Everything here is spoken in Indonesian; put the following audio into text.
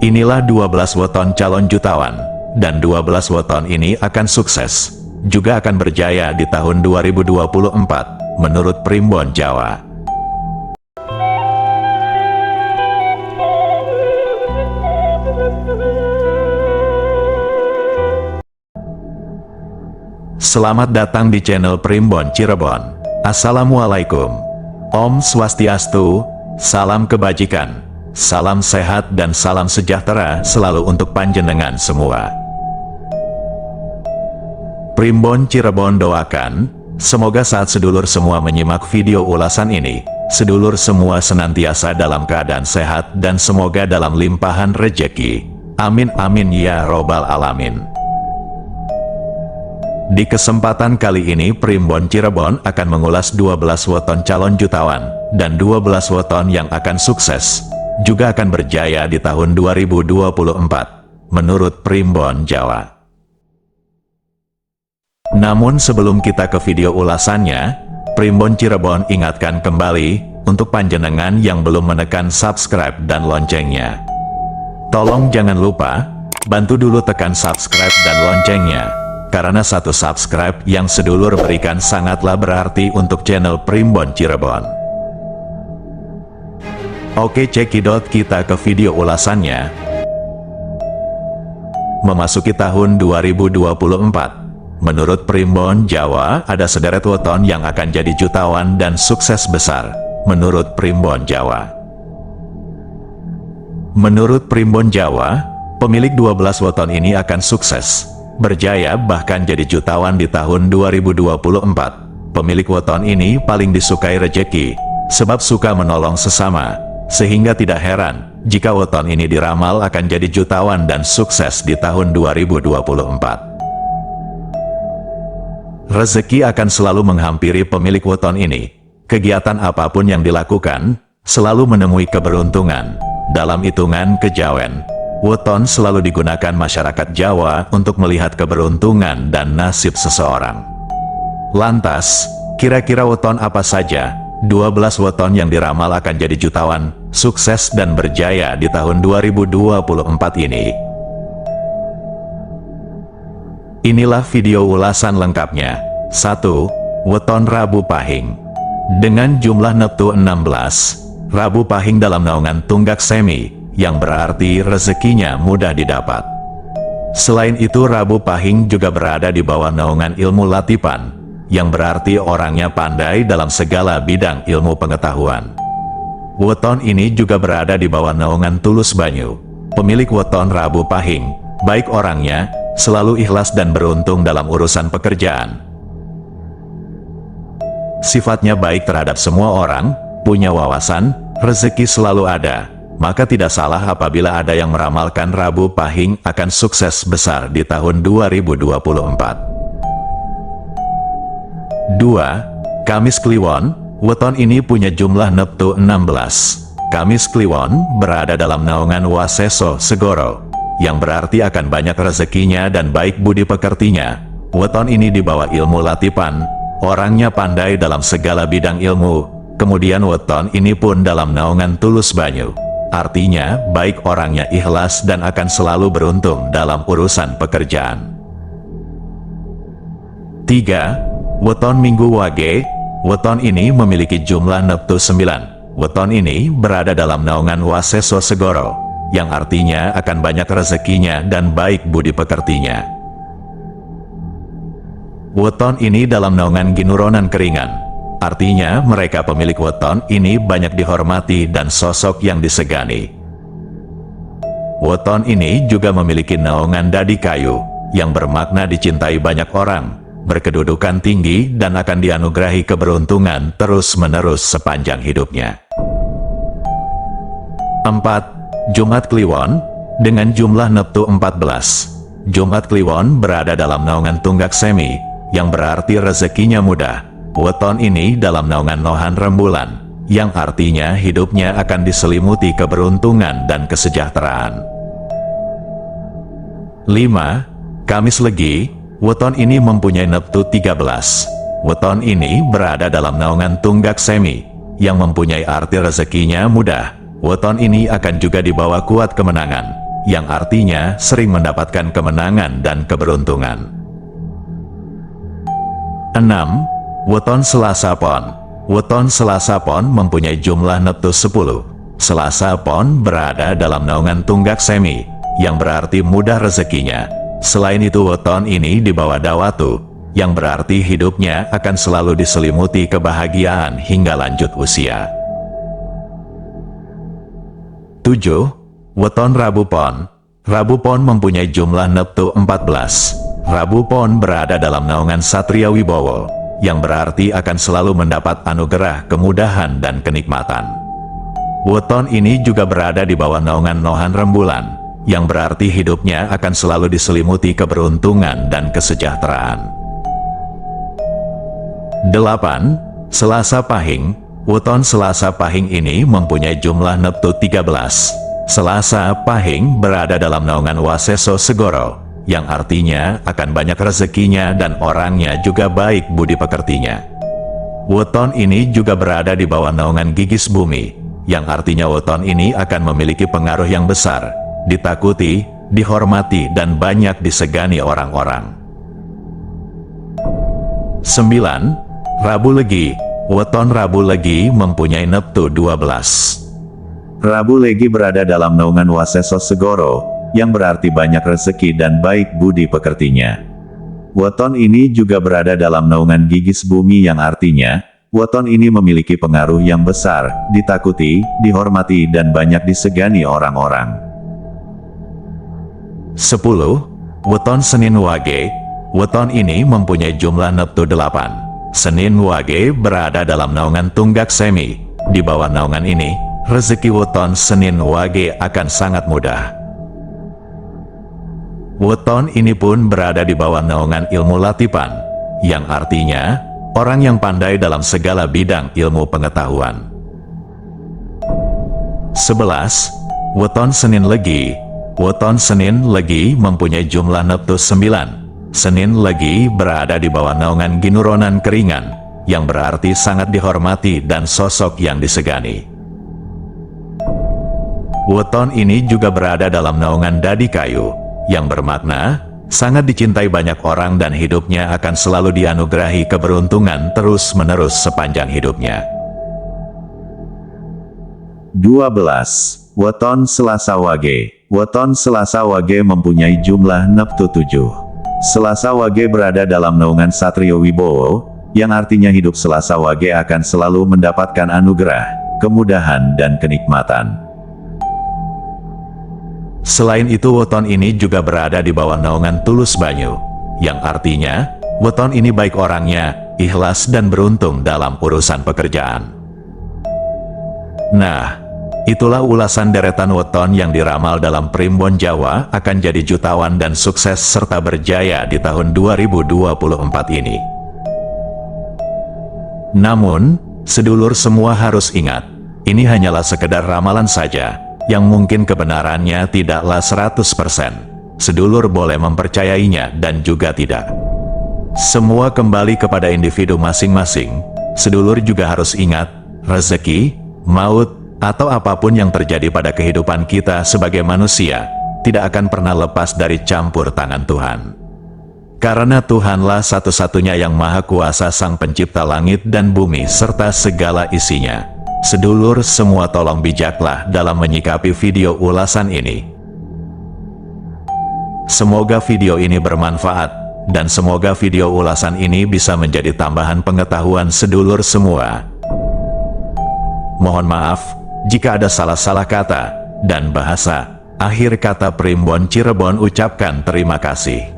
Inilah 12 weton calon jutawan, dan 12 weton ini akan sukses, juga akan berjaya di tahun 2024, menurut Primbon Jawa. Selamat datang di channel Primbon Cirebon. Assalamualaikum. Om Swastiastu, salam kebajikan, salam sehat dan salam sejahtera selalu untuk panjenengan semua. Primbon Cirebon doakan, semoga saat sedulur semua menyimak video ulasan ini, sedulur semua senantiasa dalam keadaan sehat dan semoga dalam limpahan rejeki. Amin amin ya robbal alamin. Di kesempatan kali ini Primbon Cirebon akan mengulas 12 weton calon jutawan, dan 12 weton yang akan sukses, juga akan berjaya di tahun 2024, menurut Primbon Jawa. Namun sebelum kita ke video ulasannya, Primbon Cirebon ingatkan kembali, untuk panjenengan yang belum menekan subscribe dan loncengnya. Tolong jangan lupa, bantu dulu tekan subscribe dan loncengnya. Karena satu subscribe yang sedulur berikan sangatlah berarti untuk channel Primbon Cirebon. Oke cekidot, kita ke video ulasannya. Memasuki tahun 2024, menurut Primbon Jawa ada sederet weton yang akan jadi jutawan dan sukses besar, menurut Primbon Jawa. Menurut Primbon Jawa, pemilik 12 weton ini akan sukses, berjaya bahkan jadi jutawan di tahun 2024. Pemilik weton ini paling disukai rejeki, sebab suka menolong sesama, sehingga tidak heran jika weton ini diramal akan jadi jutawan dan sukses di tahun 2024. Rezeki akan selalu menghampiri pemilik weton ini. Kegiatan apapun yang dilakukan, selalu menemui keberuntungan. Dalam hitungan kejawen, weton selalu digunakan masyarakat Jawa untuk melihat keberuntungan dan nasib seseorang. Lantas, kira-kira weton apa saja 12 weton yang diramal akan jadi jutawan, sukses dan berjaya di tahun 2024 ini? Inilah video ulasan lengkapnya. 1. Weton Rabu Pahing. Dengan jumlah neptu 16, Rabu Pahing dalam naungan Tunggak Semi, yang berarti rezekinya mudah didapat. Selain itu Rabu Pahing juga berada di bawah naungan ilmu latipan, yang berarti orangnya pandai dalam segala bidang ilmu pengetahuan. Weton ini juga berada di bawah naungan Tulus Banyu. Pemilik weton Rabu Pahing, baik orangnya, selalu ikhlas dan beruntung dalam urusan pekerjaan. Sifatnya baik terhadap semua orang, punya wawasan, rezeki selalu ada. Maka tidak salah apabila ada yang meramalkan Rabu Pahing akan sukses besar di tahun 2024. 2. Kamis Kliwon. Weton ini punya jumlah neptu 16. Kamis Kliwon berada dalam naungan Waseso Segoro, yang berarti akan banyak rezekinya dan baik budi pekertinya. Weton ini dibawa ilmu latipan, orangnya pandai dalam segala bidang ilmu. Kemudian weton ini pun dalam naungan Tulus Banyu. Artinya, baik orangnya ikhlas dan akan selalu beruntung dalam urusan pekerjaan. 3. Weton Minggu Wage. Weton ini memiliki jumlah neptu 9. Weton ini berada dalam naungan Waseso Segoro, yang artinya akan banyak rezekinya dan baik budi pekertinya. Weton ini dalam naungan Ginuronan Keringan. Artinya mereka pemilik weton ini banyak dihormati dan sosok yang disegani. Weton ini juga memiliki naungan Dadi Kayu, yang bermakna dicintai banyak orang, berkedudukan tinggi dan akan dianugerahi keberuntungan terus-menerus sepanjang hidupnya. 4. Jumat Kliwon. Dengan jumlah neptu 14, Jumat Kliwon berada dalam naungan Tunggak Semi, yang berarti rezekinya mudah. Weton ini dalam naungan Nohan Rembulan, yang artinya hidupnya akan diselimuti keberuntungan dan kesejahteraan. 5. Kamis Legi. Weton ini mempunyai neptu 13. Weton ini berada dalam naungan Tunggak Semi, yang mempunyai arti rezekinya mudah. Weton ini akan juga dibawa kuat kemenangan. yang artinya sering mendapatkan kemenangan dan keberuntungan. 6. Weton Selasa Pon. Weton Selasa Pon mempunyai jumlah neptu 10. Selasa Pon berada dalam naungan tunggak semi, yang berarti mudah rezekinya. Selain itu weton ini dibawa Dawatu, yang berarti hidupnya akan selalu diselimuti kebahagiaan hingga lanjut usia. 7. Weton Rabu Pon. Rabu Pon mempunyai jumlah neptu 14. Rabu Pon berada dalam naungan Satria Wibowo, yang berarti akan selalu mendapat anugerah, kemudahan, dan kenikmatan. Weton ini juga berada di bawah naungan Nohan Rembulan, yang berarti hidupnya akan selalu diselimuti keberuntungan dan kesejahteraan. 8. Selasa Pahing. Weton Selasa Pahing ini mempunyai jumlah neptu 13. Selasa Pahing berada dalam naungan Waseso Segoro, yang artinya akan banyak rezekinya dan orangnya juga baik budi pekertinya. Weton ini juga berada di bawah naungan Gigis Bumi, yang artinya weton ini akan memiliki pengaruh yang besar, ditakuti, dihormati, dan banyak disegani orang-orang. 9. Rabu Legi. Weton Rabu Legi mempunyai neptu 12. Rabu Legi berada dalam naungan Waseso Segoro, yang berarti banyak rezeki dan baik budi pekertinya. Weton ini juga berada dalam naungan Gigis Bumi, yang artinya weton ini memiliki pengaruh yang besar, ditakuti, dihormati, dan banyak disegani orang-orang. 10. Weton Senin Wage. Weton ini mempunyai jumlah neptu 8. Senin Wage berada dalam naungan tunggak semi. Di bawah naungan ini, rezeki weton Senin Wage akan sangat mudah. Weton ini pun berada di bawah naungan ilmu latipan, yang artinya orang yang pandai dalam segala bidang ilmu pengetahuan. 11. Weton Senin Legi. Weton Senin Legi mempunyai jumlah neptu 9. Senin Legi berada di bawah naungan Ginuronan Keringan, yang berarti sangat dihormati dan sosok yang disegani. Weton ini juga berada dalam naungan Dadi Kayu, yang bermakna sangat dicintai banyak orang dan hidupnya akan selalu dianugerahi keberuntungan terus-menerus sepanjang hidupnya. 12. Weton Selasa Wage. Weton Selasa Wage mempunyai jumlah neptu 7. Selasa Wage berada dalam naungan Satrio Wibowo, yang artinya hidup Selasa Wage akan selalu mendapatkan anugerah, kemudahan, dan kenikmatan. Selain itu weton ini juga berada di bawah naungan Tulus Banyu, yang artinya weton ini baik orangnya, ikhlas dan beruntung dalam urusan pekerjaan. Nah, itulah ulasan deretan weton yang diramal dalam Primbon Jawa akan jadi jutawan dan sukses serta berjaya di tahun 2024 ini. Namun, sedulur semua harus ingat, ini hanyalah sekedar ramalan saja, yang mungkin kebenarannya tidaklah 100%. Sedulur boleh mempercayainya dan juga tidak. Semua kembali kepada individu masing-masing. Sedulur juga harus ingat, rezeki, maut, atau apapun yang terjadi pada kehidupan kita sebagai manusia, tidak akan pernah lepas dari campur tangan Tuhan. Karena Tuhanlah satu-satunya yang maha kuasa, sang pencipta langit dan bumi serta segala isinya. Sedulur semua tolong bijaklah dalam menyikapi video ulasan ini. Semoga video ini bermanfaat, dan semoga video ulasan ini bisa menjadi tambahan pengetahuan sedulur semua. Mohon maaf jika ada salah-salah kata dan bahasa. Akhir kata Primbon Cirebon ucapkan terima kasih.